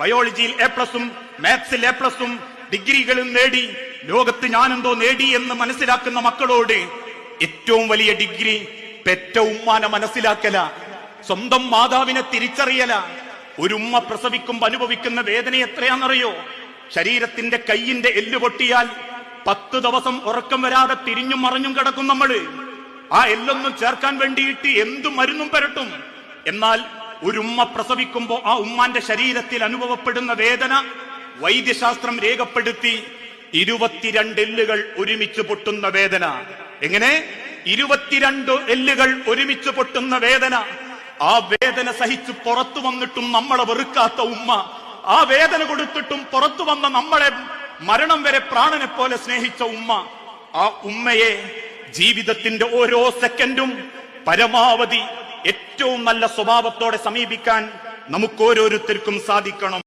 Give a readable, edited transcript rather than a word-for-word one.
ബയോളജിയിൽ A+ഉം മാത്സിൽ A+ഉം ഡിഗ്രികളും നേടി ലോകത്ത് ഞാനെന്തോ നേടി എന്ന് മനസ്സിലാക്കുന്ന മക്കളോട് ഏറ്റവും വലിയ ഡിഗ്രി പെറ്റ ഉമ്മാനെ മനസ്സിലാക്കല, സ്വന്തം മാതാവിനെ തിരിച്ചറിയല. ഒരു ഉമ്മ പ്രസവിക്കുമ്പോൾ അനുഭവിക്കുന്ന വേദന എത്രയാണെന്നറിയോ? ശരീരത്തിന്റെ കൈയിന്റെ എല്ല് പൊട്ടിയാൽ 10 ദിവസം ഉറക്കം വരാതെ തിരിഞ്ഞും മറിഞ്ഞും കിടക്കും നമ്മള്. ആ എല്ലൊന്നും ചേർക്കാൻ വേണ്ടിയിട്ട് എന്തു മരുന്നും പുരട്ടും. എന്നാൽ ഒരു ഉമ്മ പ്രസവിക്കുമ്പോ ആ ഉമ്മാന്റെ ശരീരത്തിൽ അനുഭവപ്പെടുന്ന വേദന വൈദ്യശാസ്ത്രം രേഖപ്പെടുത്തി 22 എല്ലുകൾ ഒരുമിച്ച് പൊട്ടുന്ന വേദന. എങ്ങനെ? 22 എല്ലുകൾ ഒരുമിച്ച് പൊട്ടുന്ന വേദന. ആ വേദന സഹിച്ച് പുറത്തു വന്നിട്ടും നമ്മളെ വെറുക്കാത്ത ഉമ്മ, ആ വേദന കൊടുത്തിട്ടും പുറത്തു വന്ന നമ്മളെ മരണം വരെ പ്രാണനെ പോലെ സ്നേഹിച്ച ഉമ്മ, ആ ഉമ്മയെ ജീവിതത്തിന്റെ ഓരോ സെക്കൻഡും പരമാവധി ഏറ്റവും നല്ല സ്വഭാവത്തോടെ സമീപിക്കാൻ നമുക്ക് ഓരോരുത്തർക്കും സാധിക്കണം.